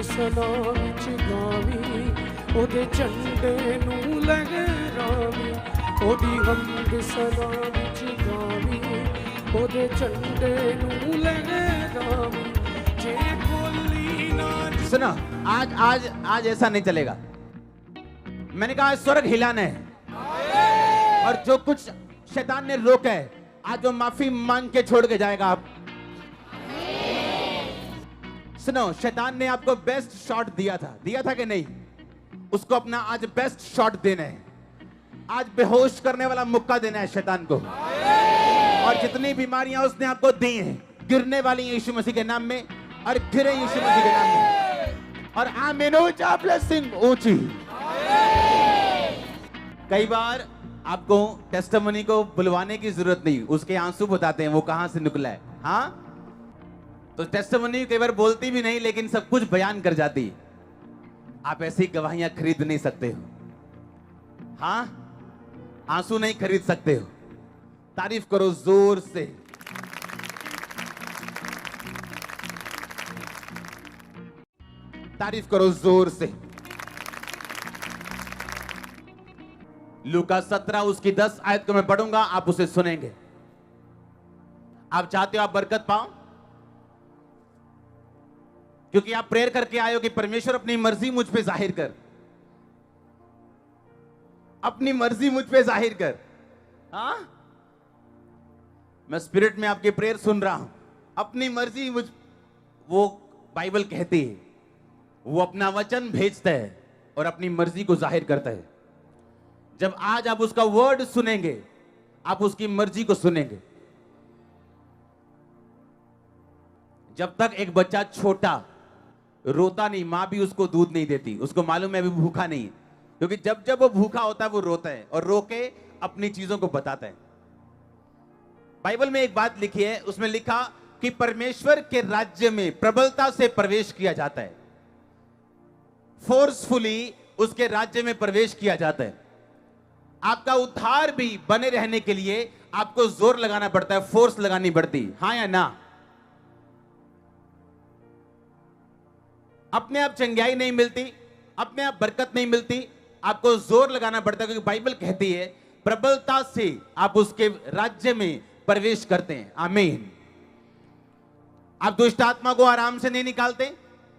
ਸਨਾਂ ਵਿੱਚ ਗਾਵੀਂ, ਉਹਦੇ ਝੰਡੇ ਨੂੰ ਲਹਿਰਾਵੀਂ। ਉਹਦੀ ਹਮਦ ਸਨਾਂ ਵਿੱਚ ਗਾਵੀਂ, ਉਹਦੇ ਝੰਡੇ ਨੂੰ ਲਹਿਰਾਵੀਂ। ਜੇ ਬੋਲੀ ਨਾ सुनो, आज आज आज ऐसा नहीं चलेगा। मैंने कहा स्वर्ग हिलाना है, और जो कुछ शैतान ने रोका है आज वो माफी मांग के छोड़ के जाएगा। आप सुनो, शैतान ने आपको बेस्ट शॉट दिया था कि नहीं? उसको अपना आज बेस्ट शॉट देना है। आज बेहोश करने वाला मुक्का देना है शैतान को। और जितनी बीमारियां उसने आपको दी हैं गिरने वाली यीशु मसीह के नाम में, और गिरे यीशु मसीह के नाम में। और आमीन, ऊंचा ब्लेसिंग ऊंची। कई बार आपको टेस्टिमनी को बुलवाने की जरूरत नहीं, उसके आंसू बताते हैं वो कहां से निकला है। हाँ, तो टेस्टिमनी कई बार बोलती भी नहीं लेकिन सब कुछ बयान कर जाती। आप ऐसी गवाहियां खरीद नहीं सकते हो। हाँ, आंसू नहीं खरीद सकते हो। तारीफ करो जोर से। तारीफ करो जोर से। लूका 17 उसकी 10 आयत को मैं पढ़ूंगा, आप उसे सुनेंगे। आप चाहते हो आप बरकत पाओ, क्योंकि आप प्रेयर करके आए हो कि परमेश्वर अपनी मर्जी मुझ पे जाहिर कर, अपनी मर्जी मुझ पे जाहिर कर। हाँ, मैं स्पिरिट में आपकी प्रेयर सुन रहा हूं। अपनी मर्जी मुझ, वो बाइबल कहती है वो अपना वचन भेजता है और अपनी मर्जी को जाहिर करता है। जब आज आप उसका वर्ड सुनेंगे, आप उसकी मर्जी को सुनेंगे। जब तक एक बच्चा छोटा रोता नहीं, मां भी उसको दूध नहीं देती, उसको मालूम है अभी भूखा नहीं है। क्योंकि जब जब वो भूखा होता है वो रोता है और रो के अपनी चीजों को बताता है। बाइबल में एक बात लिखी है, उसमें लिखा कि परमेश्वर के राज्य में प्रबलता से प्रवेश किया जाता है। फोर्सफुली उसके राज्य में प्रवेश किया जाता है। आपका उद्धार भी बने रहने के लिए आपको जोर लगाना पड़ता है, फोर्स लगानी पड़ती। हाँ या ना? अपने आप चंगाई नहीं मिलती, अपने आप बरकत नहीं मिलती, आपको जोर लगाना पड़ता है। क्योंकि बाइबल कहती है प्रबलता से आप उसके राज्य में प्रवेश करते हैं। आमीन। आप दुष्ट आत्मा को आराम से नहीं निकालते,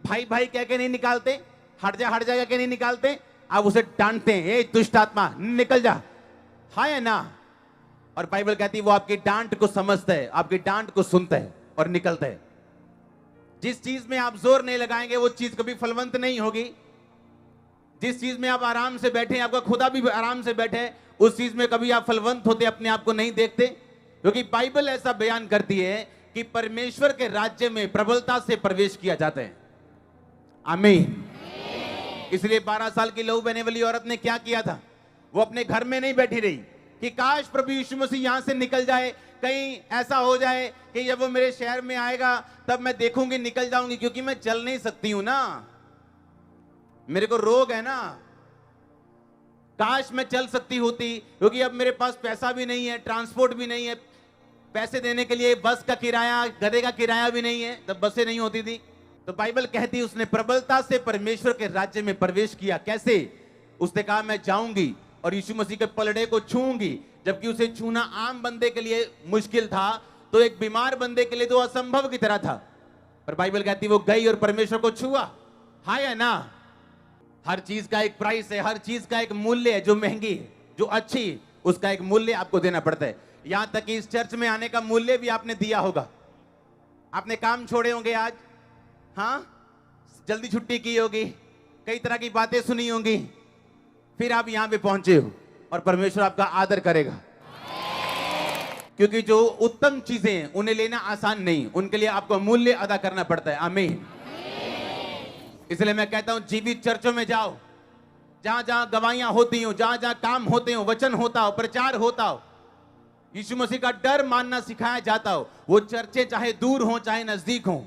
भाई भाई कह के नहीं निकालते, हट जा कह के नहीं निकालते, आप उसे डांटते हैं, ए दुष्ट आत्मा निकल जा। हाँ या ना? और बाइबल कहती है वो आपकी डांट को समझता है, आपकी डांट को सुनता है और निकलता है। जिस चीज में आप जोर नहीं लगाएंगे वो चीज कभी फलवंत नहीं होगी। जिस चीज में आप आराम से बैठे, आपका खुदा भी आराम से बैठे, उस चीज में कभी आप फलवंत होते अपने आप को नहीं देखते। क्योंकि बाइबल ऐसा बयान करती है कि परमेश्वर के राज्य में प्रबलता से प्रवेश किया जाता है। आमीन। इसलिए 12 साल की लहू बहने वाली औरत ने क्या किया था? वो अपने घर में नहीं बैठी रही कि काश प्रभु यीशु मसीह यहां से निकल जाए, कहीं ऐसा हो जाए कि जब वो मेरे शहर में आएगा तब मैं देखूंगी, निकल जाऊंगी, क्योंकि मैं चल नहीं सकती हूं ना, मेरे को रोग है ना। काश मैं चल सकती होती, क्योंकि अब मेरे पास पैसा भी नहीं है, ट्रांसपोर्ट भी नहीं है, पैसे देने के लिए बस का किराया, गधे का किराया भी नहीं है, तब बसें नहीं होती थी। तो बाइबल कहती है उसने प्रबलता से परमेश्वर के राज्य में प्रवेश किया। कैसे? उसने कहा मैं जाऊंगी और यीशु मसीह के पलड़े को छूऊंगी। जबकि उसे छूना आम बंदे के लिए मुश्किल था, तो एक बीमार बंदे के लिए तो असंभव की तरह था। पर बाइबल कहती वो गई और परमेश्वर को छुआ। हाँ या ना? हर चीज का एक प्राइस है, हर चीज का एक मूल्य है। जो महंगी है, जो अच्छी, उसका एक मूल्य आपको देना पड़ता है। यहां तक कि इस चर्च में आने का मूल्य भी आपने दिया होगा। आपने काम छोड़े होंगे आज, हाँ, जल्दी छुट्टी की होगी, कई तरह की बातें सुनी होंगी, फिर आप यहां पे पहुंचे हो और परमेश्वर आपका आदर करेगा। क्योंकि जो उत्तम चीजें हैं उन्हें लेना आसान नहीं, उनके लिए आपको मूल्य अदा करना पड़ता है। आमीन। इसलिए मैं कहता हूं जीवित चर्चों में जाओ, जहां जहां गवाहियां होती हो, जहां जहां काम होते हो, वचन होता हो, प्रचार होता हो, यीशु मसीह का डर मानना सिखाया जाता हो, वो चर्चे चाहे दूर हो चाहे नजदीक हो।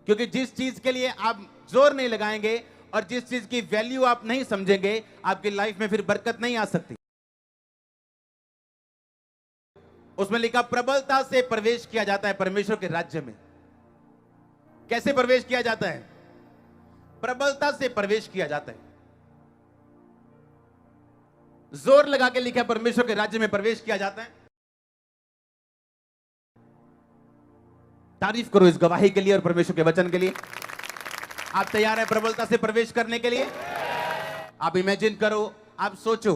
क्योंकि जिस चीज के लिए आप जोर नहीं लगाएंगे और जिस चीज की वैल्यू आप नहीं समझेंगे, आपकी लाइफ में फिर बरकत नहीं आ सकती। उसमें लिखा प्रबलता से प्रवेश किया जाता है परमेश्वर के राज्य में। कैसे प्रवेश किया जाता है? प्रबलता से प्रवेश किया जाता है। जोर लगा के लिखा, परमेश्वर के राज्य में प्रवेश किया जाता है। तारीफ करो इस गवाही के लिए और परमेश्वर के वचन के लिए। आप तैयार हैं प्रबलता से प्रवेश करने के लिए? आप इमेजिन करो, आप सोचो,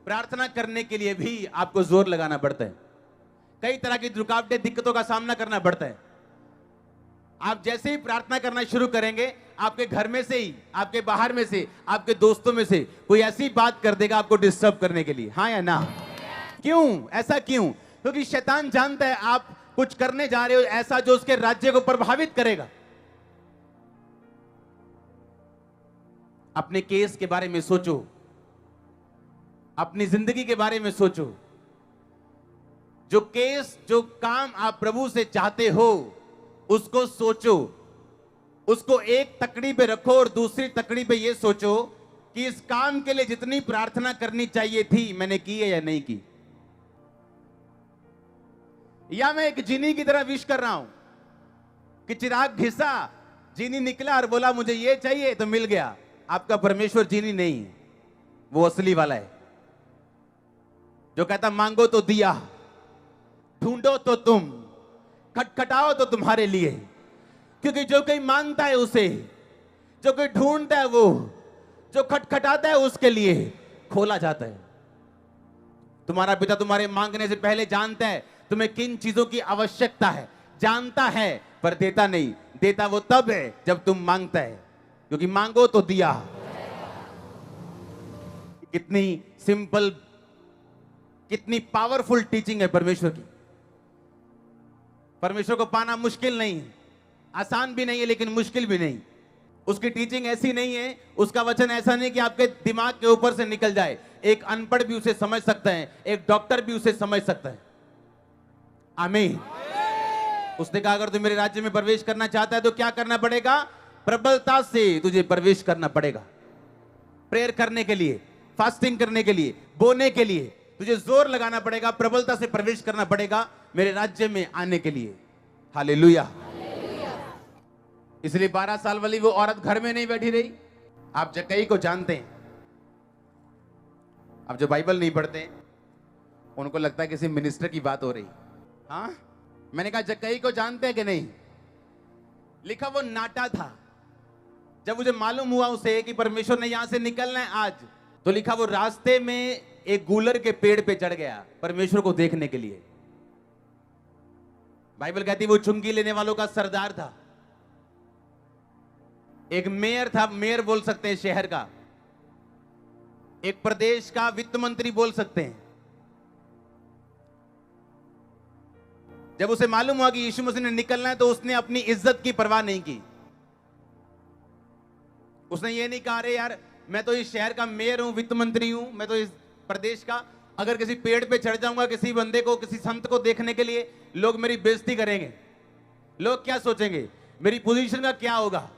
प्रार्थना करने के लिए भी आपको जोर लगाना पड़ता है। कई तरह की रुकावटें, दिक्कतों का सामना करना पड़ता है। आप जैसे ही प्रार्थना करना शुरू करेंगे, आपके घर में से ही, आपके बाहर में से, आपके दोस्तों में से कोई ऐसी बात कर देगा आपको डिस्टर्ब करने के लिए। हाँ या ना? क्यों? ऐसा क्यों? क्योंकि शैतान जानता है आप कुछ करने जा रहे हो ऐसा जो उसके राज्य को प्रभावित करेगा। अपने केस के बारे में सोचो, अपनी जिंदगी के बारे में सोचो। जो केस, जो काम आप प्रभु से चाहते हो, उसको सोचो, उसको एक तकड़ी पे रखो और दूसरी तकड़ी पे ये सोचो कि इस काम के लिए जितनी प्रार्थना करनी चाहिए थी, मैंने की है या नहीं की। या मैं एक जीनी की तरह विश कर रहा हूं कि चिराग घिसा, जीनी निकला और बोला मुझे ये चाहिए तो मिल गया। आपका परमेश्वर जीनी नहीं है, वो असली वाला है जो कहता मांगो तो दिया, ढूंढो तो तुम, खटखटाओ तो तुम्हारे लिए। क्योंकि जो कोई मांगता है उसे, जो कोई ढूंढता है वो, जो खटखटाता है उसके लिए खोला जाता है। तुम्हारा पिता तुम्हारे मांगने से पहले जानता है तुम्हें किन चीजों की आवश्यकता है, जानता है, पर देता नहीं। देता वो तब है जब तुम मांगता है, क्योंकि मांगो तो दिया। कितनी सिंपल, कितनी पावरफुल टीचिंग है परमेश्वर की। परमेश्वर को पाना मुश्किल नहीं है, आसान भी नहीं है, लेकिन मुश्किल भी नहीं। उसकी टीचिंग ऐसी नहीं है, उसका वचन ऐसा नहीं कि आपके दिमाग के ऊपर से निकल जाए। एक अनपढ़ भी उसे समझ सकता है, एक डॉक्टर भी उसे समझ सकता है। आमीन। उसने कहा अगर तू मेरे राज्य में प्रवेश करना चाहता है तो क्या करना पड़ेगा? प्रबलता से तुझे प्रवेश करना पड़ेगा। प्रेयर करने के लिए, फास्टिंग करने के लिए, बोने के लिए तुझे जोर लगाना पड़ेगा, प्रबलता से प्रवेश करना पड़ेगा मेरे राज्य में आने के लिए। हालेलुया। इसलिए 12 साल वाली वो औरत घर में नहीं बैठी रही। आप जक्कई को जानते हैं। अब जो बाइबल नहीं पढ़ते उनको लगता है किसी मिनिस्टर की बात हो रही। हाँ, मैंने कहा जक्कई को जानते हैं कि नहीं? लिखा वो नाटा था। जब मुझे मालूम हुआ उसे कि परमेश्वर ने यहां से निकलना है आज, तो लिखा वो रास्ते में एक गूलर के पेड़ पे चढ़ गया परमेश्वर को देखने के लिए। बाइबल कहती वो चुंगी लेने वालों का सरदार था, एक मेयर था, मेयर बोल सकते हैं शहर का, एक प्रदेश का वित्त मंत्री बोल सकते हैं। जब उसे मालूम हुआ कि यीशु मसीह ने निकलना है तो उसने अपनी इज्जत की परवाह नहीं की। उसने ये नहीं कहा अरे यार मैं तो इस शहर का मेयर हूं, वित्त मंत्री हूं, मैं तो इस प्रदेश का, अगर किसी पेड़ पे चढ़ जाऊंगा किसी बंदे को, किसी संत को देखने के लिए, लोग मेरी बेइज्जती करेंगे, लोग क्या सोचेंगे, मेरी पोजीशन का क्या होगा।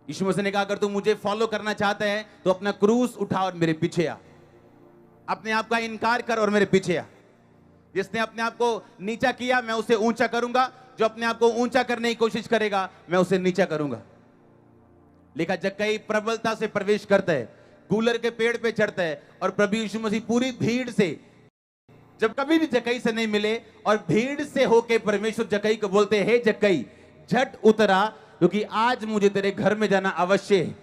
यीशु मसीह ने कहा अगर तू मुझे फॉलो करना चाहता है तो अपना क्रूस उठा और मेरे पीछे आ, अपने आप का इनकार कर और मेरे पीछे आ। जिसने अपने आप को नीचा किया मैं उसे ऊंचा करूंगा, जो अपने आप को ऊंचा करने की कोशिश करेगा मैं उसे नीचा करूंगा। लिखा जक्कई प्रबलता से प्रवेश करता है, गूलर के पेड़ पे चढ़ता है और प्रभु यीशु मसीह पूरी भीड़ से, जब कभी भी जक्कई से नहीं मिले और भीड़ से होके परमेश्वर जक्कई को बोलते हे जक्कई झट उतरा क्योंकि आज मुझे तेरे घर में जाना अवश्य है।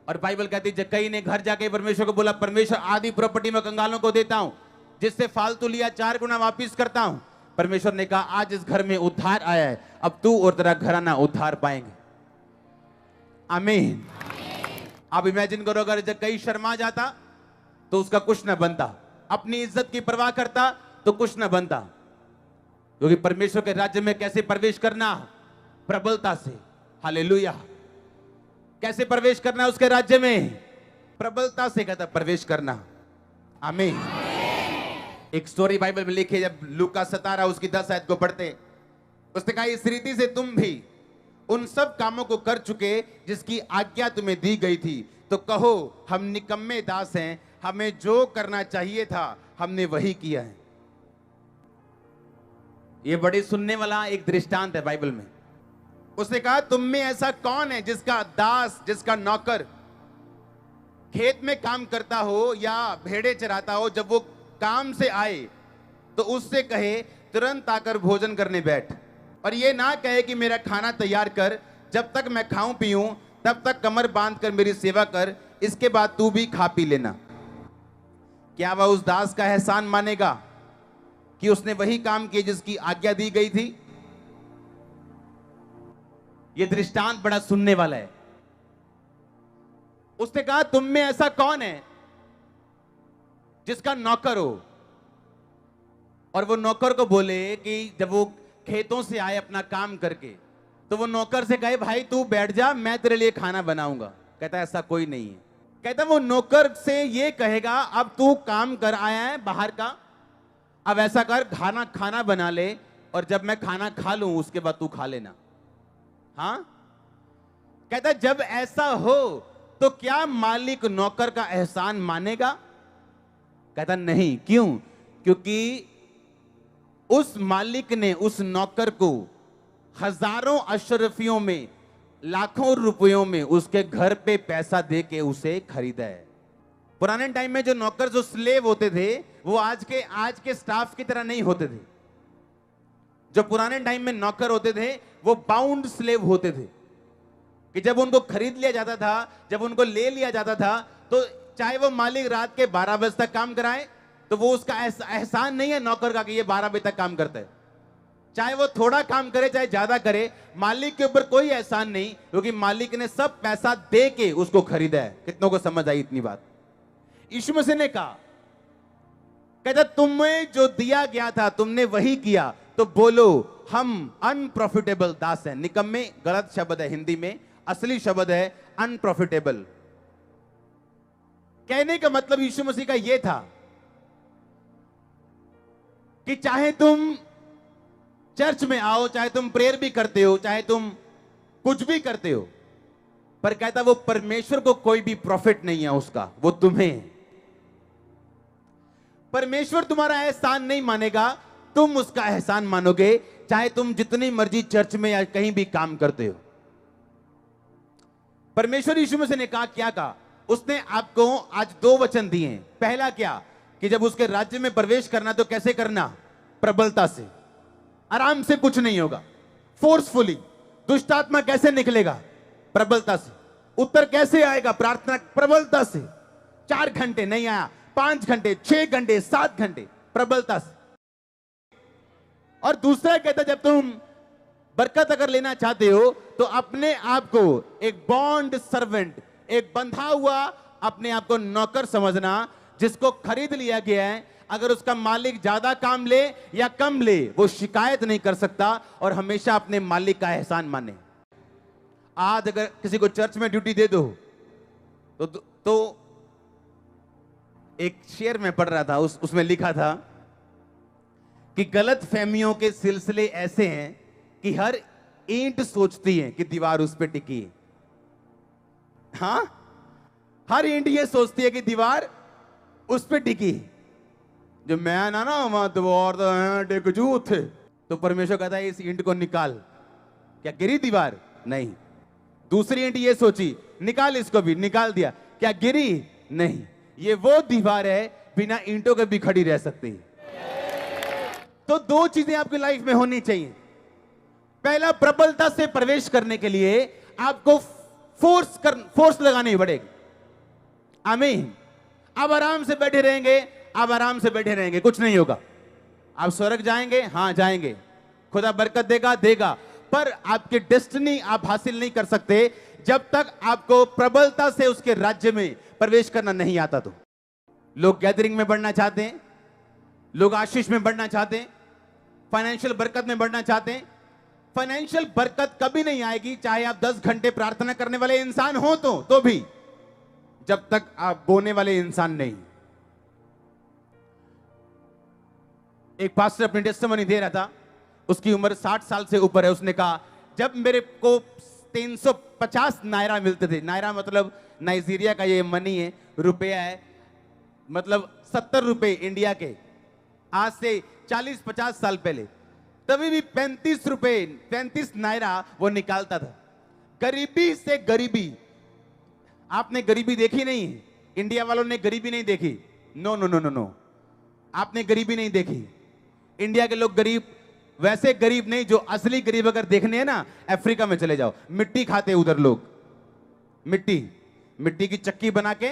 और बाइबल कहती जक्कई ने घर जाके परमेश्वर को बोला परमेश्वर आधी प्रॉपर्टी में कंगालों को देता हूं, जिससे फालतू लिया 4 गुना वापिस करता हूं। परमेश्वर ने कहा आज इस घर में उद्धार आया है, अब तू और तेरा घराना उद्धार पाएंगे। आमीन। आप इमेजिन करो अगर जक्कई शर्मा जाता तो उसका कुछ न बनता, अपनी इज्जत की परवाह करता तो कुछ न बनता। क्योंकि परमेश्वर के राज्य में कैसे प्रवेश करना? प्रबलता से। हालेलुया। कैसे प्रवेश करना है उसके राज्य में? प्रबलता से कहता प्रवेश करना। आमीन। एक स्टोरी बाइबल में लिखी, जब लूका 17 उसकी 10 आयत को पढ़ते, उसने कहा इस रीति से तुम भी उन सब कामों को कर चुके जिसकी आज्ञा तुम्हें दी गई थी, तो कहो हम निकम्मे दास हैं, हमें जो करना चाहिए था हमने वही किया है। ये बड़ी सुनने वाला एक दृष्टांत है बाइबल में। उसने कहा तुम में ऐसा कौन है जिसका दास, जिसका नौकर खेत में काम करता हो या भेड़े चराता हो, जब वो काम से आए तो उससे कहे तुरंत आकर भोजन करने बैठ, और ये ना कहे कि मेरा खाना तैयार कर, जब तक मैं खाऊं पीऊं तब तक कमर बांध कर मेरी सेवा कर, इसके बाद तू भी खा पी लेना। क्या वह उस दास का एहसान मानेगा कि उसने वही काम किए जिसकी आज्ञा दी गई थी? यह दृष्टांत बड़ा सुनने वाला है। उसने कहा तुम में ऐसा कौन है जिसका नौकर हो, और वो नौकर को बोले कि जब वो खेतों से आए अपना काम करके, तो वो नौकर से कहे भाई तू बैठ जा, मैं तेरे लिए खाना बनाऊंगा। कहता ऐसा कोई नहीं है। कहता वो नौकर से ये कहेगा अब तू काम कर आया है बाहर का, अब ऐसा कर खाना बना ले, और जब मैं खाना खा लूं उसके बाद तू खा लेना। हाँ, कहता जब ऐसा हो तो क्या मालिक नौकर का एहसान मानेगा? कहता नहीं। क्यों? क्योंकि उस मालिक ने उस नौकर को हजारों अशरफियों में, लाखों रुपयों में उसके घर पे पैसा दे के उसे खरीदा है। पुराने टाइम में जो नौकर, जो स्लेव होते थे, वो आज के स्टाफ की तरह नहीं होते थे। जो पुराने टाइम में नौकर होते थे वो बाउंड स्लेव होते थे, कि जब उनको खरीद लिया जाता था, जब उनको ले लिया जाता था, तो चाहे वो मालिक रात के 12 बजे तक काम कराए तो वो उसका एहसान नहीं है नौकर का कि ये 12 बजे तक काम करता है। चाहे वो थोड़ा काम करे चाहे ज्यादा करे, मालिक के ऊपर कोई एहसान नहीं, क्योंकि मालिक ने सब पैसा दे के उसको खरीदा है। कितनों को समझ आई इतनी बात? यीशु मसीह ने कहा, कहता तुम्हें जो दिया गया था तुमने वही किया, तो बोलो हम अनप्रॉफिटेबल दास हैं। निकम्मे गलत शब्द है हिंदी में, असली शब्द है अनप्रॉफिटेबल। कहने का मतलब यीशु मसीह का यह था कि चाहे तुम चर्च में आओ, चाहे तुम प्रेयर भी करते हो, चाहे तुम कुछ भी करते हो, पर कहता वो परमेश्वर को कोई भी प्रॉफिट नहीं है उसका, वो तुम्हें है। परमेश्वर तुम्हारा एहसान नहीं मानेगा, तुम उसका एहसान मानोगे, चाहे तुम जितनी मर्जी चर्च में या कहीं भी काम करते हो। परमेश्वर यीशु मसीह ने कहा, क्या कहा? उसने आपको आज 2 वचन दिए हैं। पहला क्या? कि जब उसके राज्य में प्रवेश करना तो कैसे करना? प्रबलता से, आराम से कुछ नहीं होगा, फोर्सफुली। दुष्ट आत्मा कैसे निकलेगा? प्रबलता से। उत्तर कैसे आएगा? प्रार्थना, प्रबलता से। 4 घंटे नहीं आया, 5 घंटे, 6 घंटे, 7 घंटे, प्रबलता से। और दूसरा कहता जब तुम बरकत अगर लेना चाहते हो तो अपने आप को एक बॉन्ड सर्वेंट, एक बंधा हुआ अपने आप को नौकर समझना, जिसको खरीद लिया गया है। अगर उसका मालिक ज्यादा काम ले या कम ले, वो शिकायत नहीं कर सकता और हमेशा अपने मालिक का एहसान माने। आज अगर किसी को चर्च में ड्यूटी दे दो तो एक शेर में पढ़ रहा था, उसमें लिखा था कि गलत फहमियों के सिलसिले ऐसे हैं कि हर ईंट सोचती है कि दीवार उस पर टिकी है। हाँ, हर ईंट ये सोचती है कि दीवार उस पर टिकी है। जो मैं ना वहां दीवार टिक जू थे, तो परमेश्वर कहता है इस ईंट को निकाल। क्या गिरी दीवार? नहीं। दूसरी ईंट ये सोची, निकाल इसको भी, निकाल दिया। क्या गिरी? नहीं। ये वो दीवार है बिना ईंटों के भी खड़ी रह सकती है। तो 2 चीजें आपकी लाइफ में होनी चाहिए। पहला, प्रबलता से प्रवेश करने के लिए आपको फोर्स लगानी पड़ेगी। आमीन। अब आराम से बैठे रहेंगे, अब आराम से बैठे रहेंगे, कुछ नहीं होगा। आप स्वर्ग जाएंगे, हाँ जाएंगे, खुदा बरकत देगा, पर आपकी डेस्टिनी आप हासिल नहीं कर सकते जब तक आपको प्रबलता से उसके राज्य में प्रवेश करना नहीं आता। तो लोग गैदरिंग में बढ़ना चाहते हैं, लोग आशीष में बढ़ना चाहते हैं, फाइनेंशियल बरकत में बढ़ना चाहते हैं। फाइनेंशियल बरकत कभी नहीं आएगी चाहे आप 10 घंटे प्रार्थना करने वाले इंसान हो तो भी, जब तक आप बोने वाले इंसान नहीं। एक पास्टर अपनी टेस्टिमनी दे रहा था, उसकी उम्र 60 साल से ऊपर है। उसने कहा जब मेरे को 350 नायरा मिलते थे, नायरा मतलब नाइजीरिया का ये मनी है, रुपया है, मतलब 70 रुपए इंडिया के, आज से 40-50 साल पहले तभी भी 35 रुपए 35 नायरा वो निकालता था। गरीबी से गरीबी, आपने गरीबी देखी नहीं, इंडिया वालों ने गरीबी नहीं देखी। No no no no no, आपने गरीबी नहीं देखी। इंडिया के लोग गरीब, वैसे गरीब नहीं, जो असली गरीब अगर देखने हैं ना, अफ्रीका में चले जाओ, मिट्टी खाते उधर लोग, मिट्टी की चक्की बना के।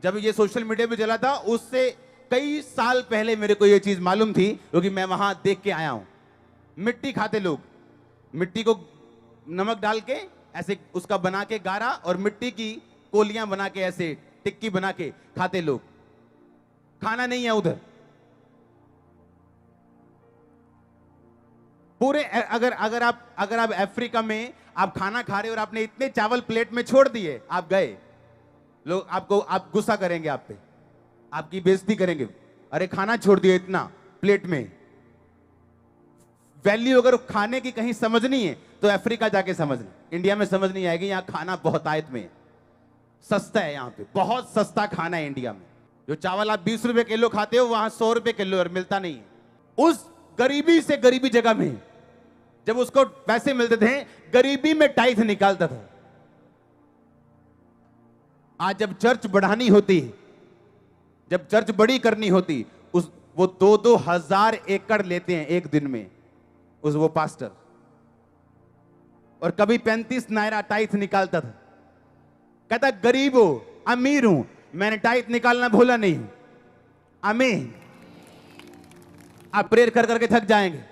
जब ये सोशल मीडिया पे चला था, उससे कई साल पहले मेरे को ये चीज मालूम थी, क्योंकि मैं वहां देख के आया हूं। मिट्टी खाते लोग, मिट्टी को नमक डाल के ऐसे उसका बना के गारा, और मिट्टी की कोलियां बना के ऐसे टिक्की बना के खाते लोग। खाना नहीं है उधर पूरे। अगर आप अफ्रीका में आप खाना खा रहे हो और आपने इतने चावल प्लेट में छोड़ दिए, आप गए, लोग आप गुस्सा करेंगे, आप पे आपकी बेइज्जती करेंगे। अरे खाना छोड़ दिया इतना प्लेट में। वैल्यू अगर खाने की कहीं समझनी है तो अफ्रीका जाके समझना, इंडिया में समझ नहीं आएगी। यहां खाना बहुत आयत में है, सस्ता है, यहां पे बहुत सस्ता खाना है इंडिया में। जो चावल आप 20 रुपए किलो खाते हो, वहां 100 रुपए किलो और मिलता नहीं है। उस गरीबी से गरीबी जगह में जब उसको पैसे मिलते थे, गरीबी में टाइथ निकालता था। आज जब चर्च बढ़ानी होती, जब चर्च बड़ी करनी होती, वो 2-2 हजार एकड़ लेते हैं एक दिन में वो पास्टर, और कभी 35 नायरा टाइथ निकालता था। कहता गरीब हो अमीर हूं, मैंने टाइथ निकालना भूला नहीं। आमीन। आप प्रेयर कर करके थक जाएंगे,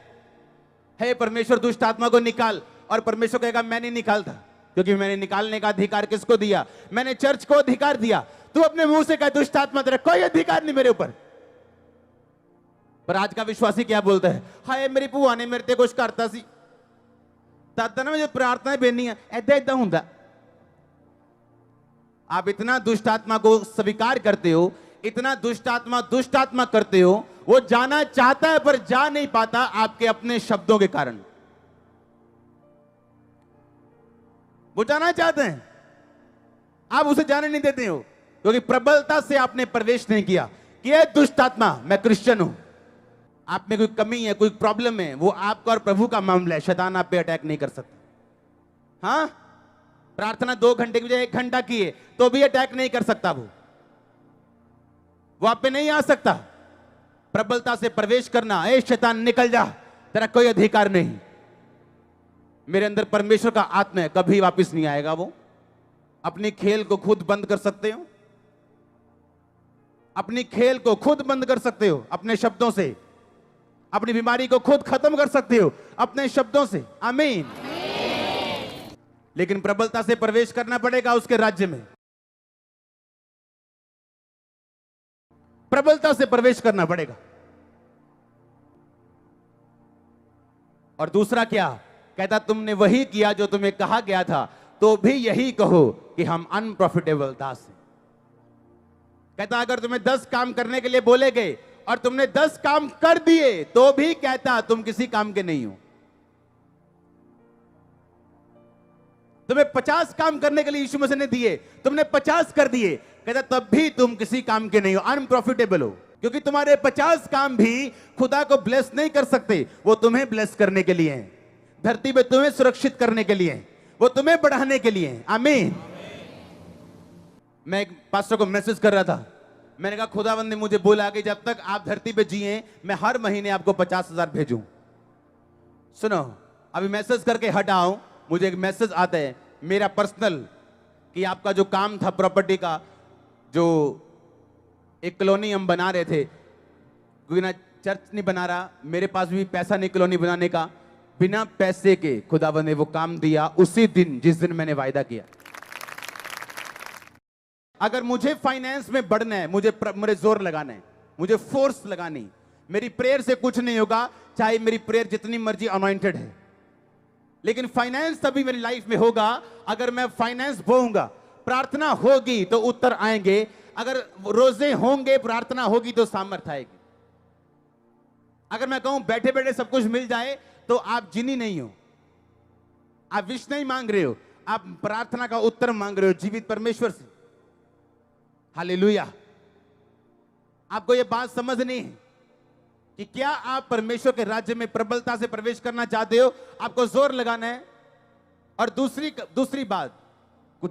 हे परमेश्वर दुष्ट आत्मा को निकाल, और परमेश्वर कहेगा मैं नहीं निकालता, क्योंकि मैंने निकालने का अधिकार किसको दिया? मैंने चर्च को अधिकार दिया। तू अपने मुंह से कह दुष्ट आत्मा तेरा कोई अधिकार नहीं मेरे ऊपर। पर आज का विश्वासी क्या बोलता है? हाय मेरी भूआ ने मेरे ते कुछ करता सी, तद ना मुझे प्रार्थनाएं बेनी है, ऐदा ऐदा हुंदा। आप इतना दुष्ट आत्मा को स्वीकार करते हो, इतना दुष्ट आत्मा करते हो, वो जाना चाहता है पर जा नहीं पाता आपके अपने शब्दों के कारण। वो जाना चाहते हैं, आप उसे जाने नहीं देते हो, क्योंकि प्रबलता से आपने प्रवेश नहीं किया कि ये दुष्ट आत्मा मैं क्रिश्चियन हूं। आप में कोई कमी है, कोई प्रॉब्लम है, वो आपका और प्रभु का मामला है। शैतान आप पे अटैक नहीं कर सकता। हाँ, प्रार्थना 2 घंटे की बजाय 1 घंटा की है तो भी अटैक नहीं कर सकता। वो आप पे नहीं आ सकता। प्रबलता से प्रवेश करना, ए शैतान निकल जा, तेरा कोई अधिकार नहीं। मेरे अंदर परमेश्वर का आत्मा है, कभी वापस नहीं आएगा। वो अपनी खेल को खुद बंद कर सकते हो, अपनी खेल को खुद बंद कर सकते हो अपने शब्दों से, अपनी बीमारी को खुद खत्म कर सकते हो अपने शब्दों से। आमीन। लेकिन प्रबलता से प्रवेश करना पड़ेगा उसके राज्य में, प्रबलता से प्रवेश करना पड़ेगा। और दूसरा क्या कहता? तुमने वही किया जो तुम्हें कहा गया था, तो भी यही कहो कि हम अनप्रॉफिटेबल दास हैं। कहता अगर तुम्हें 10 काम करने के लिए बोले गए और तुमने 10 काम कर दिए, तो भी कहता तुम किसी काम के नहीं हो। तुम्हें 50 काम करने के लिए यीशु मसीह ने दिए, तुमने 50 कर दिए, कहता तब भी तुम किसी काम के नहीं हो, अनप्रॉफिटेबल हो। क्योंकि तुम्हारे 50 काम भी खुदा को ब्लेस नहीं कर सकते, वो तुम्हें ब्लेस करने के लिए हैं, धरती पे तुम्हें सुरक्षित करने के लिए हैं, वो तुम्हें बढ़ाने के लिए हैं। आमीन। मैं एक पास्टर को मैसेज कर रहा था, मैंने कहा खुदावंद ने मुझे बोला कि जब तक आप धरती पे जिए मैं हर महीने आपको 50,000 भेजूं। सुनो, अभी मैसेज करके हटाऊं, मुझे एक मैसेज आता है मेरा पर्सनल कि आपका जो काम था प्रॉपर्टी का, जो एक कॉलोनी हम बना रहे थे, क्योंकि ना चर्च नहीं बना रहा, मेरे पास भी पैसा नहीं कॉलोनी बनाने का, बिना पैसे के खुदावंद ने वो काम दिया उसी दिन जिस दिन मैंने वायदा किया। अगर मुझे फाइनेंस में बढ़ना है, मुझे जोर लगाना है, मुझे फोर्स लगानी, मेरी प्रेयर से कुछ नहीं होगा, चाहे मेरी प्रेयर जितनी मर्जी अनॉइंटेड है, लेकिन फाइनेंस तभी मेरी लाइफ में होगा अगर मैं फाइनेंस बोऊंगा। प्रार्थना होगी तो उत्तर आएंगे, अगर रोजे होंगे, प्रार्थना होगी तो सामर्थ आएगी। अगर मैं कहूं बैठे बैठे सब कुछ मिल जाए तो आप जिनी नहीं हो, आप विश नहीं मांग रहे हो, आप प्रार्थना का उत्तर मांग रहे हो जीवित परमेश्वर से। हालेलुया। आपको यह बात समझनी है, कि क्या आप परमेश्वर के राज्य में प्रबलता से प्रवेश करना चाहते हो? आपको जोर लगाना है। और दूसरी बात,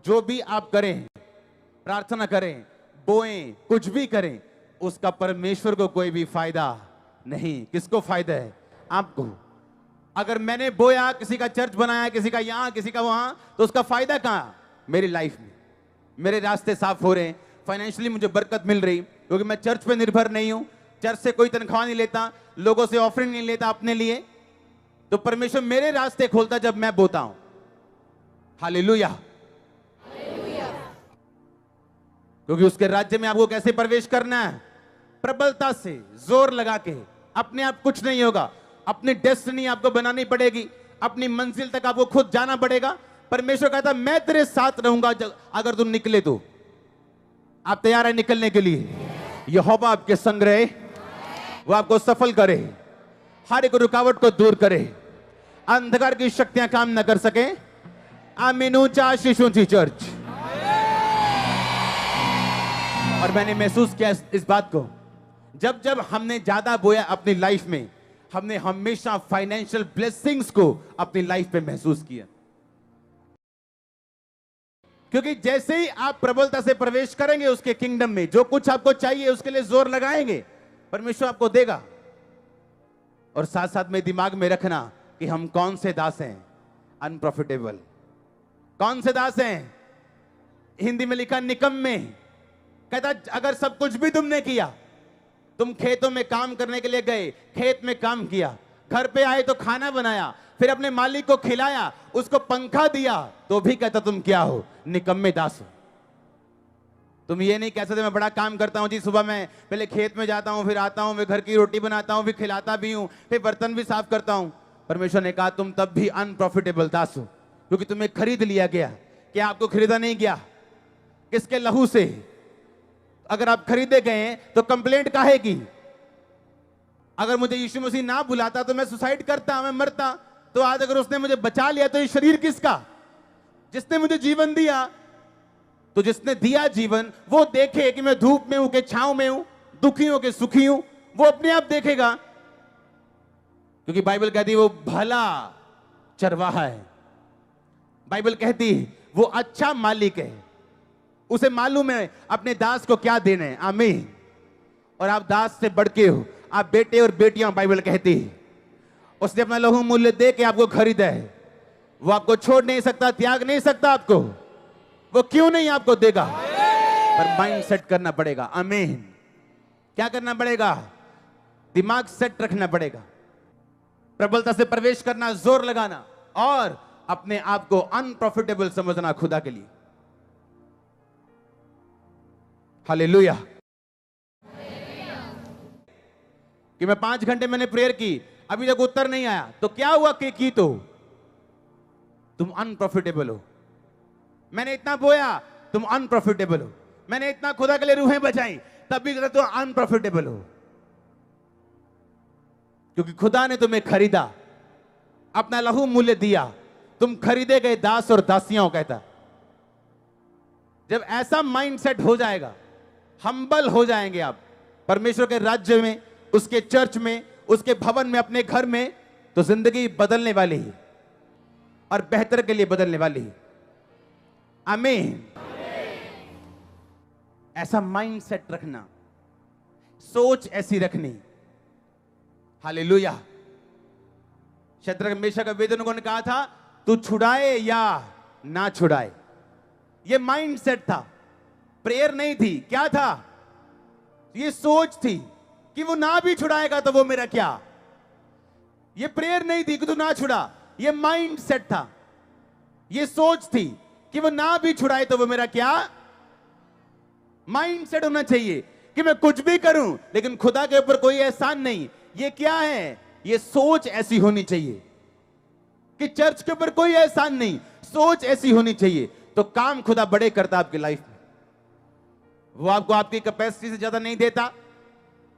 जो भी आप करें, प्रार्थना करें, बोएं, कुछ भी करें, उसका परमेश्वर को कोई भी फायदा नहीं। किसको फायदा है? आपको। अगर मैंने बोया, किसी का चर्च बनाया, किसी का यहां, किसी का वहां, तो उसका फायदा कहां? मेरी लाइफ में। मेरे रास्ते साफ हो रहे हैं, फाइनेंशियली मुझे बरकत मिल रही, क्योंकि मैं चर्च पे निर्भर नहीं हूं, चर्च से कोई तनख्वाह नहीं लेता, लोगों से ऑफरिंग नहीं लेता अपने लिए। तो परमेश्वर मेरे रास्ते खोलता जब मैं बोता हूं। हालेलुया। क्योंकि उसके राज्य में आपको कैसे प्रवेश करना है? प्रबलता से, जोर लगा के। अपने आप कुछ नहीं होगा। अपनी डेस्टिनी आपको बनानी पड़ेगी, अपनी मंजिल तक आपको खुद जाना पड़ेगा। परमेश्वर कहता मैं तेरे साथ रहूंगा अगर तुम निकले तो। आप तैयार है निकलने के लिए? यहोवा आपके संग रहे, वो आपको सफल करे, हर एक रुकावट को दूर करे, अंधकार की शक्तियां काम न कर सके। आमीन। ऊंचा आशीष ऊंची चर्च। और मैंने महसूस किया इस बात को, जब जब हमने ज्यादा बोया अपनी लाइफ में, हमने हमेशा फाइनेंशियल ब्लेसिंग्स को अपनी लाइफ में महसूस किया। क्योंकि जैसे ही आप प्रबलता से प्रवेश करेंगे उसके किंगडम में, जो कुछ आपको चाहिए उसके लिए जोर लगाएंगे, परमेश्वर आपको देगा। और साथ साथ में दिमाग में रखना कि हम कौन से दास हैं? अनप्रॉफिटेबल। कौन से दास हैं? हिंदी में लिखा निकम्मे। कहता अगर सब कुछ भी तुमने किया, तुम खेतों में काम करने के लिए गए, खेत में काम किया, घर पे आए तो खाना बनाया, फिर अपने मालिक को खिलाया, उसको पंखा दिया, तो भी कहता तुम क्या हो? निकम्मे दास हो। तुम ये नहीं कह सकते मैं बड़ा काम करता हूं जी, सुबह मैं पहले खेत में जाता हूं, फिर आता हूं, फिर घर की रोटी बनाता हूं, फिर खिलाता भी हूं, फिर बर्तन भी साफ करता हूं। परमेश्वर ने कहा तुम तब भी अनप्रॉफिटेबल दास हो, क्योंकि तुम्हें खरीद लिया गया। क्या आपको खरीदा नहीं गया? किसके लहू से? अगर आप खरीदे गए हैं तो कंप्लेंट काहे की? अगर मुझे यीशु मसीह ना बुलाता तो मैं सुसाइड करता, मैं मरता। तो आज अगर उसने मुझे बचा लिया तो ये शरीर किसका? जिसने मुझे जीवन दिया। तो जिसने दिया जीवन, वो देखे कि मैं धूप में हूं कि छांव में हूं, दुखी हूं कि सुखी हूं, वो अपने आप देखेगा। क्योंकि बाइबल कहती है वो भला चरवाहा है। बाइबल कहती है वो अच्छा मालिक है, उसे मालूम है अपने दास को क्या देना है। आमीन। और आप दास से बढ़ के हो, आप बेटे और बेटियां। बाइबल कहती है उसने अपना लहू मूल्य दे के आपको खरीदा है। वो आपको छोड़ नहीं सकता, त्याग नहीं सकता आपको। वो क्यों नहीं आपको देगा? पर माइंड सेट करना पड़ेगा। आमीन। क्या करना पड़ेगा? दिमाग सेट रखना पड़ेगा। प्रबलता से प्रवेश करना, जोर लगाना, और अपने आप को अनप्रॉफिटेबल समझना खुदा के लिए। हालेलुया। कि मैं 5 घंटे मैंने प्रेयर की, अभी तक उत्तर नहीं आया, तो क्या हुआ कि की तो तुम अनप्रॉफिटेबल हो। मैंने इतना बोया, तुम अनप्रॉफिटेबल हो। मैंने इतना खुदा के लिए रूहें बचाई, तब भी तुम अनप्रॉफिटेबल हो। क्योंकि खुदा ने तुम्हें खरीदा, अपना लहू मूल्य दिया, तुम खरीदे गए दास और दासियां कहता। जब ऐसा माइंड सेट हो जाएगा, हम्बल हो जाएंगे आप परमेश्वर के राज्य में, उसके चर्च में, उसके भवन में, अपने घर में, तो जिंदगी बदलने वाली है और बेहतर के लिए बदलने वाली है। आमीन। ऐसा माइंड सेट रखना, सोच ऐसी रखनी। हालेलुया। शद्रक मेशक अबेदनगो ने कहा था तू छुड़ाए या ना छुड़ाए। ये माइंड सेट था, प्रेयर नहीं थी। क्या था? ये सोच थी कि वो ना भी छुड़ाएगा तो वो मेरा क्या। ये प्रेयर नहीं थी कि तू ना छुड़ा, ये माइंड सेट था, ये सोच थी कि वो ना भी छुड़ाए तो वो मेरा क्या। माइंड सेट होना चाहिए कि मैं कुछ भी करूं लेकिन खुदा के ऊपर कोई एहसान नहीं। ये क्या है? ये सोच ऐसी होनी चाहिए कि चर्च के ऊपर कोई एहसान नहीं। सोच ऐसी होनी चाहिए तो काम खुदा बड़े करता आपकी लाइफ में। वो आपको आपकी कैपेसिटी से ज्यादा नहीं देता।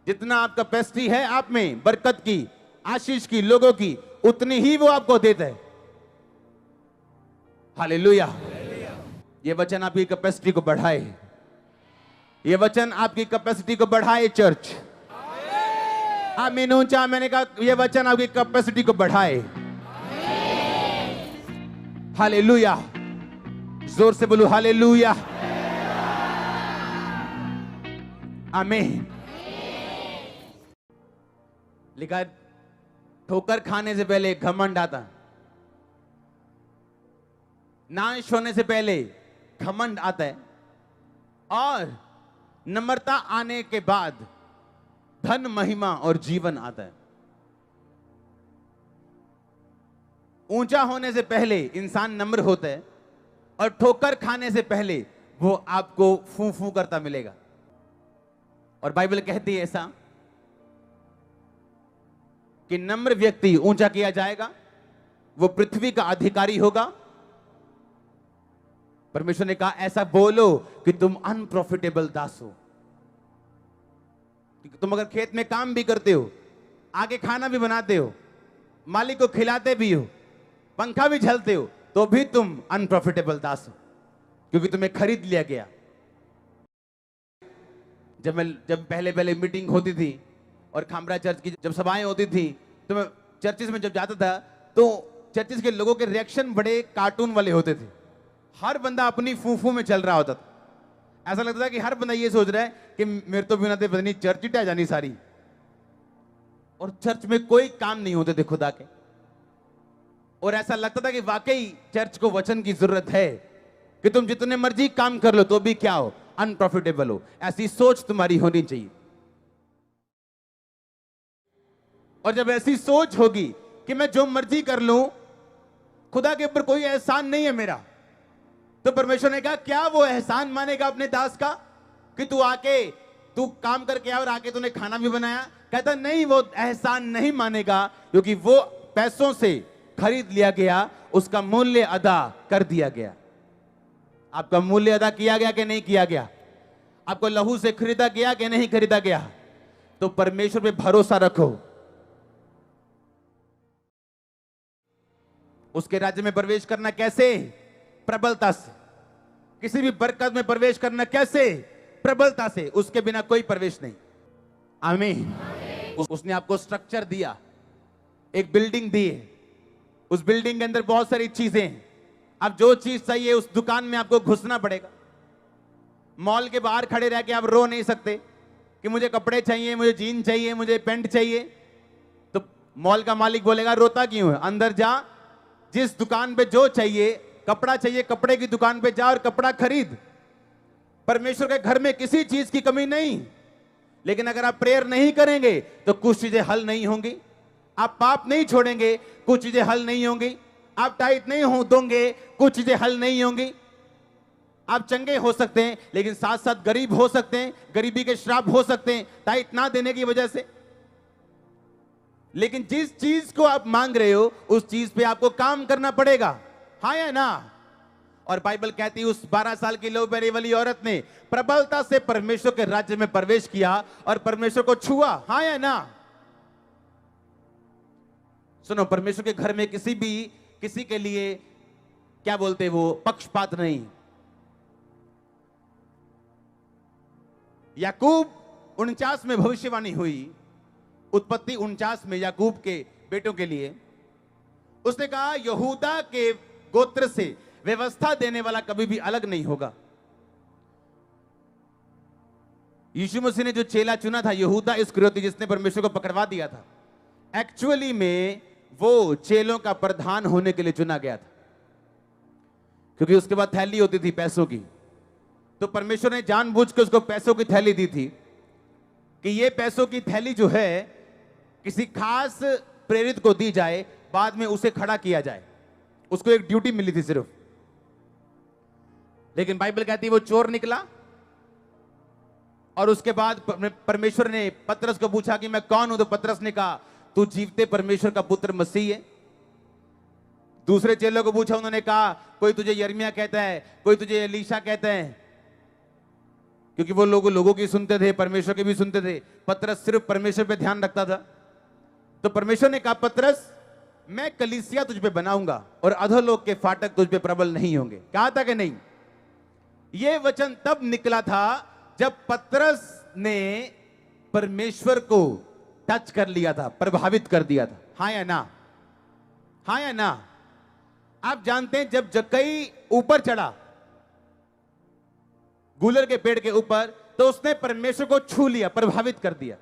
जितना आप कैपेसिटी है आप में, बरकत की, आशीष की, लोगों की, उतनी ही वो आपको देता है। हालेलुया। ये वचन आपकी कैपेसिटी को बढ़ाए, ये वचन आपकी कैपेसिटी को बढ़ाए चर्च। आमीन ऊंचा। मैंने कहा ये वचन आपकी कैपेसिटी को बढ़ाए। हालेलुया, जोर से बोलो हालेलुया। आमीन। लिखा ठोकर खाने से पहले घमंड आता, नाश होने से पहले घमंड आता है, और नम्रता आने के बाद धन, महिमा और जीवन आता है। ऊंचा होने से पहले इंसान नम्र होता है, और ठोकर खाने से पहले वो आपको फू फू करता मिलेगा। और बाइबल कहती है ऐसा कि नम्र व्यक्ति ऊंचा किया जाएगा, वो पृथ्वी का अधिकारी होगा। परमेश्वर ने कहा ऐसा बोलो कि तुम अनप्रॉफिटेबल दास हो। तुम अगर खेत में काम भी करते हो, आगे खाना भी बनाते हो, मालिक को खिलाते भी हो, पंखा भी झलते हो, तो भी तुम अनप्रॉफिटेबल दास हो, क्योंकि तुम्हें खरीद लिया गया। जब पहले मीटिंग होती थी और खामरा चर्च की जब सभाएं होती थी, तो मैं चर्चिस में जब जाता था तो चर्चिस के लोगों के रिएक्शन बड़े कार्टून वाले होते थे। हर बंदा अपनी फूफू में चल रहा होता था। ऐसा लगता था कि हर बंदा ये सोच रहा है कि मेरे तो बिना पता नहीं चर्च ही जानी सारी, और चर्च में कोई काम नहीं होते थे खुदा के। और ऐसा लगता था कि वाकई चर्च को वचन की जरूरत है कि तुम जितने मर्जी काम कर लो तो भी क्या हो, अनप्रॉफिटेबल हो। ऐसी सोच तुम्हारी होनी चाहिए। और जब ऐसी सोच होगी कि मैं जो मर्जी कर लूं, खुदा के ऊपर कोई एहसान नहीं है मेरा, तो परमेश्वर ने कहा क्या वो एहसान मानेगा अपने दास का कि तू काम करके आया और आके तूने खाना भी बनाया? कहता नहीं, वो एहसान नहीं मानेगा, क्योंकि वो पैसों से खरीद लिया गया, उसका मूल्य अदा कर दिया गया। आपका मूल्य अदा किया गया कि नहीं किया गया? आपको लहू से खरीदा गया कि नहीं खरीदा गया? तो परमेश्वर पे भरोसा रखो। उसके राज्य में प्रवेश करना कैसे? प्रबलता से। किसी भी बरकत में प्रवेश करना कैसे? प्रबलता से। उसके बिना कोई प्रवेश नहीं। आमीन। उसने आपको स्ट्रक्चर दिया, एक बिल्डिंग दी है, उस बिल्डिंग के अंदर बहुत सारी चीजें हैं। अब जो चीज चाहिए उस दुकान में आपको घुसना पड़ेगा। मॉल के बाहर खड़े रह के आप रो नहीं सकते कि मुझे कपड़े चाहिए, मुझे जीन चाहिए, मुझे पैंट चाहिए। तो मॉल का मालिक बोलेगा रोता क्यों है, अंदर जा, जिस दुकान पे जो चाहिए, कपड़ा चाहिए, कपड़े की दुकान पे जा और कपड़ा खरीद। परमेश्वर के घर में किसी चीज की कमी नहीं। लेकिन अगर आप प्रेयर नहीं करेंगे तो कुछ चीजें हल नहीं होंगी। आप पाप नहीं छोड़ेंगे, कुछ चीजें हल नहीं होंगी। आप टाइट नहीं हो दोगे, कुछ चीजें हल नहीं होंगी। आप चंगे हो सकते हैं लेकिन साथ साथ गरीब हो सकते हैं, गरीबी के श्राप हो सकते हैं टाइट ना देने की वजह से। लेकिन जिस चीज को आप मांग रहे हो उस चीज पे आपको काम करना पड़ेगा, हाँ या ना? और बाइबल कहती है उस 12 साल की लोबेरी वाली औरत ने प्रबलता से परमेश्वर के राज्य में प्रवेश किया और परमेश्वर को छुआ, हाँ या ना? सुनो, परमेश्वर के घर में किसी के लिए क्या बोलते वो पक्षपात नहीं। याकूब 49 में भविष्यवाणी हुई, उत्पत्ति 49 में याकूब के बेटों के लिए। उसने कहा यहूदा के गोत्र से व्यवस्था देने वाला कभी भी अलग नहीं होगा। यीशु मसीह ने जो चेला चुना था यहूदा इस्करियोती, जिसने परमेश्वर को पकड़वा दिया था, एक्चुअली में वो चेलों का प्रधान होने के लिए चुना गया था, क्योंकि उसके बाद थैली होती थी पैसों की। तो परमेश्वर ने जानबूझ के उसको पैसों की थैली दी थी कि ये पैसों की थैली जो है किसी खास प्रेरित को दी जाए, बाद में उसे खड़ा किया जाए। उसको एक ड्यूटी मिली थी सिर्फ। लेकिन बाइबल कहती है वो चोर निकला और उसके बाद परमेश्वर ने पतरस को पूछा कि मैं कौन हूं? तो पतरस ने कहा तू जीवते परमेश्वर का पुत्र मसीह है। दूसरे चेलों को पूछा, उन्होंने कहा कोई तुझे यिर्मयाह कहता है, कोई तुझे एलीशा कहता है, क्योंकि वो लोगों की सुनते थे, परमेश्वर के भी सुनते थे। पतरस सिर्फ परमेश्वर पे ध्यान रखता था। तो परमेश्वर ने कहा पतरस मैं कलीसिया तुझ पे बनाऊंगा और अधोलोक के फाटक तुझ पे प्रबल नहीं होंगे। कहा था कि नहीं? यह वचन तब निकला था जब पतरस ने परमेश्वर को टच कर लिया था, प्रभावित कर दिया था। हाँ या ना? हाँ या ना? आप जानते हैं जब जक्कई ऊपर चढ़ा गूलर के पेड़ के ऊपर, तो उसने परमेश्वर को छू लिया, प्रभावित कर दिया।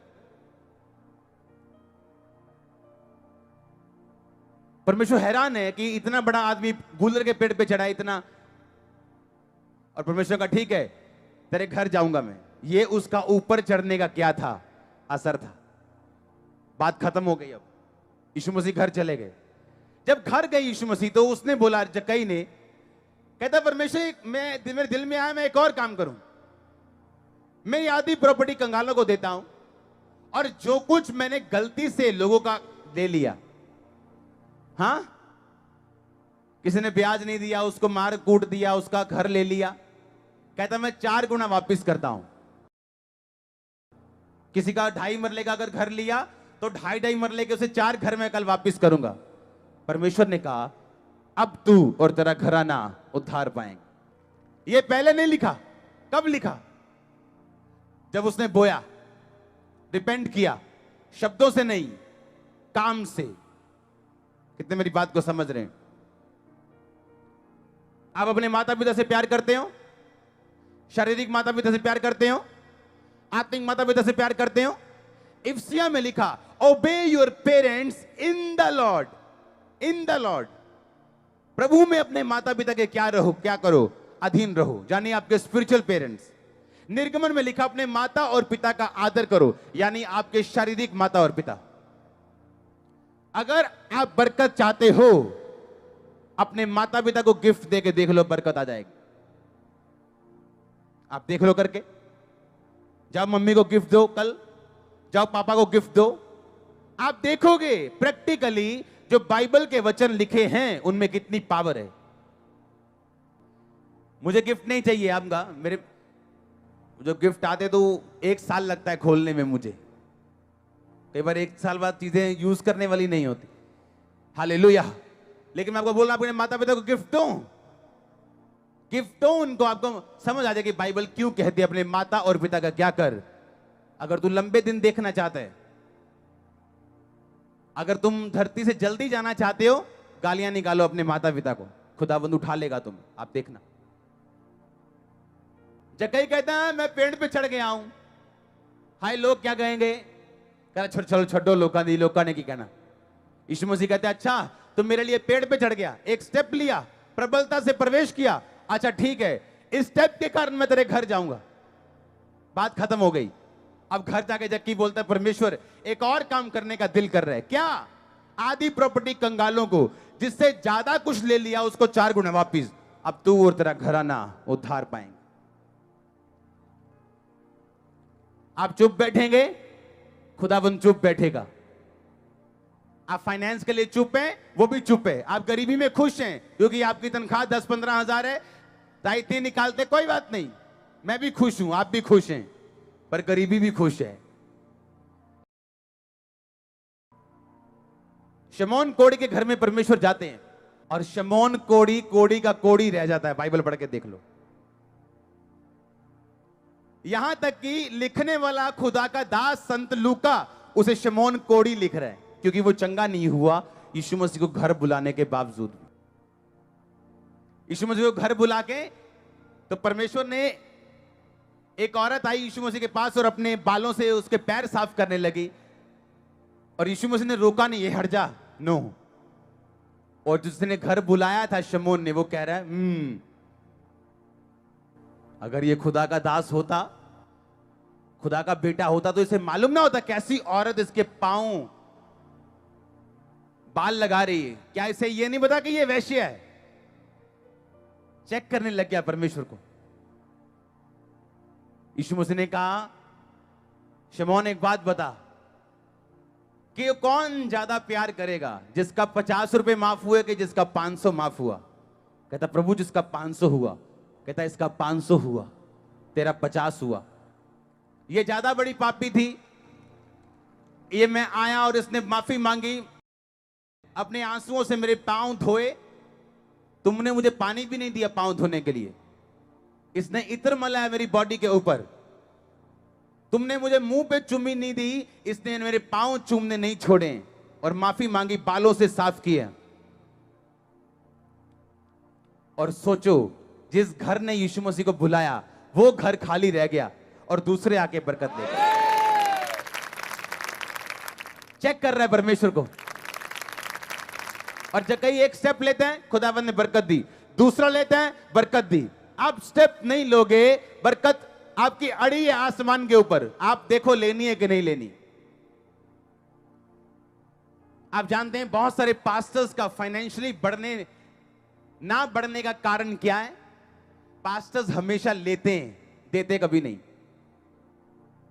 परमेश्वर हैरान है कि इतना बड़ा आदमी गूलर के पेड़ पे चढ़ा इतना, और परमेश्वर का ठीक है तेरे घर जाऊंगा मैं। ये उसका ऊपर चढ़ने का क्या था? असर था। बात खत्म हो गई। अब यीशु मसीह घर चले गए। जब घर गए यीशु मसीह, तो उसने बोला, जक्कई ने, कहता परमेश्वर मैं मेरे दिल में आया मैं एक और काम करूं, मैं आधी प्रॉपर्टी कंगालों को देता हूं, और जो कुछ मैंने गलती से लोगों का ले लिया, हां, किसी ने ब्याज नहीं दिया, उसको मार कूट दिया, उसका घर ले लिया, कहता मैं 4 गुना वापस करता हूं। किसी का 2.5 मरले का अगर घर लिया, तो 2.5 मरले के उसे 4 घर में कल वापस करूंगा। परमेश्वर ने कहा अब तू और तेरा घराना उद्धार पाएंगे। ये पहले नहीं लिखा। कब लिखा? जब उसने बोया, रिपेंट किया, शब्दों से नहीं, काम से। कितने मेरी बात को समझ रहे हैं? आप अपने माता पिता से प्यार करते हो? शारीरिक माता पिता से प्यार करते हो? आत्मिक माता पिता से प्यार करते हो? इफ्सिया में लिखा, obey your parents in the Lord. In the Lord, प्रभु में अपने माता पिता के क्या करो? अधीन रहो, यानी आपके स्पिरिचुअल पेरेंट्स। निर्गमन में लिखा, अपने माता और पिता का आदर करो, यानी आपके शारीरिक माता और पिता। अगर आप बरकत चाहते हो, अपने माता पिता को गिफ्ट देके देख लो, बरकत आ जाएगी। आप देख लो करके। जाओ मम्मी को गिफ्ट दो, कल जाओ पापा को गिफ्ट दो, आप देखोगे प्रैक्टिकली जो बाइबल के वचन लिखे हैं उनमें कितनी पावर है। मुझे गिफ्ट नहीं चाहिए आपका, मेरे जो गिफ्ट आते तो 1 साल लगता है खोलने में। मुझे कई बार 1 साल बाद चीजें यूज करने वाली नहीं होती। हालेलुया। लेकिन मैं आपको बोल रहा हूं, अपने माता पिता को गिफ्ट दो, गिफ्ट दो उनको। आपको समझ आ जाएगी बाइबल क्यों कहती है अपने माता और पिता का क्या कर। अगर तू लंबे दिन देखना चाहता है, अगर तुम धरती से जल्दी जाना चाहते हो, गालियां निकालो अपने माता पिता को, खुदाबंद उठा लेगा तुम्हें। आप देखना। जक्कई कहता है मैं पेड़ पे चढ़ गया हूं, हाय लोग क्या कहेंगे? कहना चलो छोड़ो, लोका ने की कहना। यीशु मसीह कहते हैं अच्छा तुम मेरे लिए पेड़ पे चढ़ गया, एक स्टेप लिया, प्रबलता से प्रवेश किया, अच्छा ठीक है, इस स्टेप के कारण मैं तेरे घर जाऊंगा। बात खत्म हो गई। अब घर जाके जक्कई बोलता है परमेश्वर एक और काम करने का दिल कर रहा है। क्या? आधी प्रॉपर्टी कंगालों को, जिससे ज्यादा कुछ ले लिया उसको 4 गुना वापिस। अब तू और तेरा घराना उद्धार पाएंगे। आप चुप बैठेंगे, खुदाबंद चुप बैठेगा। आप फाइनेंस के लिए चुप हैं, वो भी चुप है। आप गरीबी में खुश हैं क्योंकि आपकी तनख्वाह 10-15 हजार है, दायित्व निकालते, कोई बात नहीं, मैं भी खुश हूं, आप भी खुश हैं, पर गरीबी भी खुश है। शमौन कोड़ी के घर में परमेश्वर जाते हैं और शमौन कोड़ी का कोड़ी रह जाता है। बाइबल पढ़ के देख लो। यहां तक कि लिखने वाला खुदा का दास संत लूका उसे शमौन कोड़ी लिख रहा है, क्योंकि वो चंगा नहीं हुआ यीशु मसीह को घर बुलाने के बावजूद। यीशु मसीह को घर बुला के तो परमेश्वर ने, एक औरत आई यीशु मसीह के पास और अपने बालों से उसके पैर साफ करने लगी, और यीशु मसीह ने रोका नहीं, ये हट जा, नो। और जिसने घर बुलाया था शमौन ने, वो कह रहा है अगर ये खुदा का दास होता, खुदा का बेटा होता, तो इसे मालूम ना होता कैसी औरत इसके पांव बाल लगा रही है। क्या इसे ये नहीं पता कि ये वैश्य है? चेक करने लग गया परमेश्वर को। यीशु मसीह ने कहा शमौन एक बात बता कि कौन ज्यादा प्यार करेगा, जिसका 50 रुपए माफ हुए कि जिसका 500 माफ हुआ? कहता प्रभु जिसका 500 हुआ। कहता इसका 500 हुआ, तेरा 50 हुआ। ये ज्यादा बड़ी पापी थी, ये मैं आया और इसने माफी मांगी, अपने आंसुओं से मेरे पांव धोए, तुमने मुझे पानी भी नहीं दिया पांव धोने के लिए, इसने इत्र मला है मेरी बॉडी के ऊपर, तुमने मुझे मुंह पे चुम्मी नहीं दी, इसने मेरे पांव चूमने नहीं छोड़े और माफी मांगी, बालों से साफ किया। और सोचो, जिस घर ने यीशु मसीह को बुलाया वो घर खाली रह गया और दूसरे आके बरकत ले गए। चेक कर रहा है परमेश्वर को। और जब कई एक स्टेप लेते हैं, खुदावंद ने बरकत दी, दूसरा लेते हैं, बरकत दी। आप स्टेप नहीं लोगे, बरकत आपकी अड़ी है आसमान के ऊपर, आप देखो लेनी है कि नहीं लेनी। आप जानते हैं बहुत सारे पास्टर्स का फाइनेंशियली ना बढ़ने का कारण क्या है? पास्टर्स हमेशा लेते हैं, देते कभी नहीं।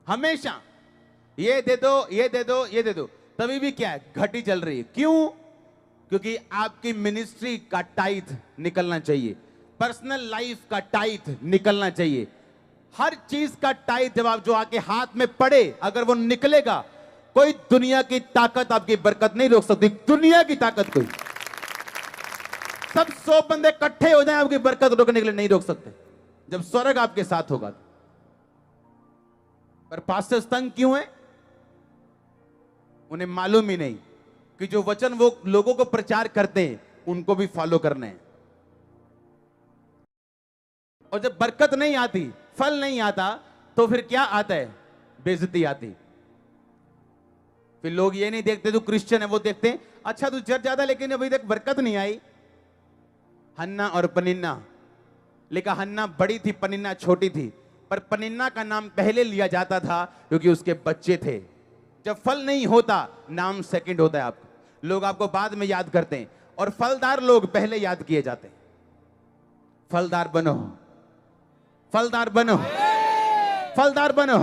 हमेशा ये दे दो, ये दे दो, ये दे दो, तभी भी क्या है? घटी चल रही है। क्यों? क्योंकि आपकी मिनिस्ट्री का टाइथ निकलना चाहिए, पर्सनल लाइफ का टाइथ निकलना चाहिए, हर चीज का टाइथ जब आप जो आके हाथ में पड़े, अगर वो निकलेगा, कोई दुनिया की ताकत आपकी बरकत नहीं रोक सकती। दुनिया की ताकत कोई, सब 100 बंदे इकट्ठे हो जाएं, आपकी बरकत रोकने के लिए नहीं रोक सकते, जब स्वर्ग आपके साथ होगा। पर पास्टर्स तंग क्यों है? उन्हें मालूम ही नहीं कि जो वचन वो लोगों को प्रचार करते हैं उनको भी फॉलो करने हैं। और जब बरकत नहीं आती, फल नहीं आता, तो फिर क्या आता है? बेइज्जती आती। फिर लोग ये नहीं देखते तू क्रिश्चियन है, वो देखते हैं अच्छा तू चर्च जाता लेकिन अभी तक बरकत नहीं आई। हन्ना और पनिन्ना, लेकिन हन्ना बड़ी थी, पनिन्ना छोटी थी, पर पनिन्ना का नाम पहले लिया जाता था क्योंकि उसके बच्चे थे। जब फल नहीं होता, नाम सेकंड होता है आपका, लोग आपको बाद में याद करते हैं, और फलदार लोग पहले याद किए जाते हैं। फलदार बनो, फलदार बनो, फलदार बनो,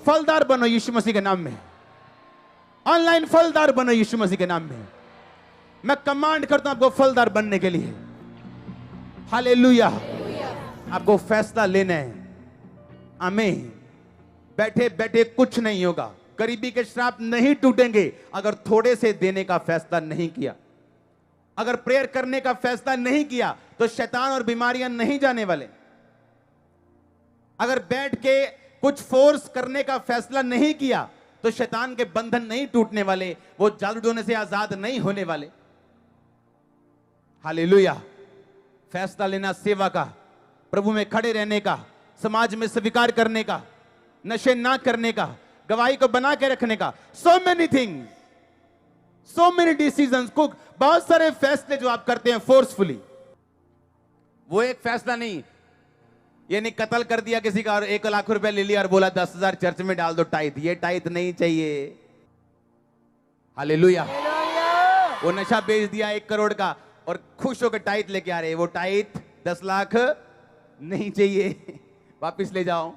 फलदार बनो यीशु मसीह के नाम में। ऑनलाइन फलदार बनो यीशु मसीह के नाम में। मैं कमांड करता हूं आपको फलदार बनने के लिए। हालेलुया। आपको फैसला लेना है। आमीन। बैठे बैठे कुछ नहीं होगा, गरीबी के श्राप नहीं टूटेंगे अगर थोड़े से देने का फैसला नहीं किया। अगर प्रेयर करने का फैसला नहीं किया तो शैतान और बीमारियां नहीं जाने वाले। अगर बैठ के कुछ फोर्स करने का फैसला नहीं किया तो शैतान के बंधन नहीं टूटने वाले, वो जादू टोने से आजाद नहीं होने वाले। हालेलुया। फैसला लेना सेवा का, प्रभु में खड़े रहने का, समाज में स्वीकार करने का, नशे ना करने का, गवाही को बना के रखने का, so many things, so many decisions, को बहुत सारे फैसले जो आप करते हैं फोर्सफुली। वो एक फैसला नहीं, ये नहीं कत्ल कर दिया किसी का और 1 लाख रुपए ले लिया और बोला 10,000 चर्च में डाल दो टाइथ, ये टाइथ नहीं चाहिए। हालेलुया। वो नशा बेच दिया 1 करोड़ का और खुश होकर टाइथ लेके आ रहे, वो टाइथ 10 लाख नहीं चाहिए, वापिस ले जाओ।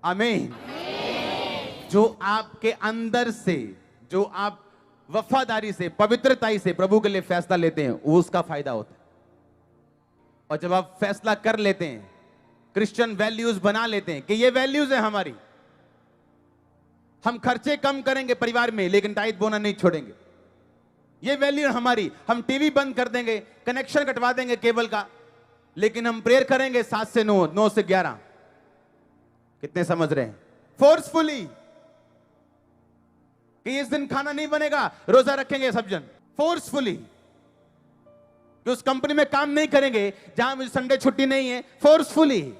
आमीन। जो आपके अंदर से, जो आप वफादारी से, पवित्रताई से प्रभु के लिए फैसला लेते हैं, वो उसका फायदा होता है। और जब आप फैसला कर लेते हैं, क्रिश्चियन वैल्यूज बना लेते हैं कि ये वैल्यूज है हमारी, हम खर्चे कम करेंगे परिवार में लेकिन टाइथ बोना नहीं छोड़ेंगे, ये वैल्यू हमारी, हम टीवी बंद कर देंगे, कनेक्शन कटवा देंगे केबल का, लेकिन हम प्रेयर करेंगे 7 से 9, 9 से 11। कितने समझ रहे हैं? फोर्सफुली कि इस दिन खाना नहीं बनेगा, रोजा रखेंगे सब जन, फोर्सफुली। कि उस कंपनी में काम नहीं करेंगे जहां मुझे संडे छुट्टी नहीं है, फोर्सफुली।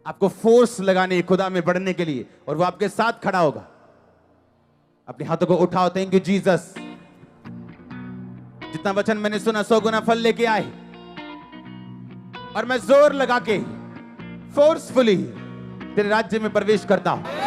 आपको फोर्स लगानी है खुदा में बढ़ने के लिए, और वो आपके साथ खड़ा होगा। अपने हाथों को उठाओ। Thank you Jesus. जितना वचन मैंने सुना 100 गुना फल लेके आए, और मैं जोर लगा के फोर्सफुली तेरे राज्य में प्रवेश करता हूं।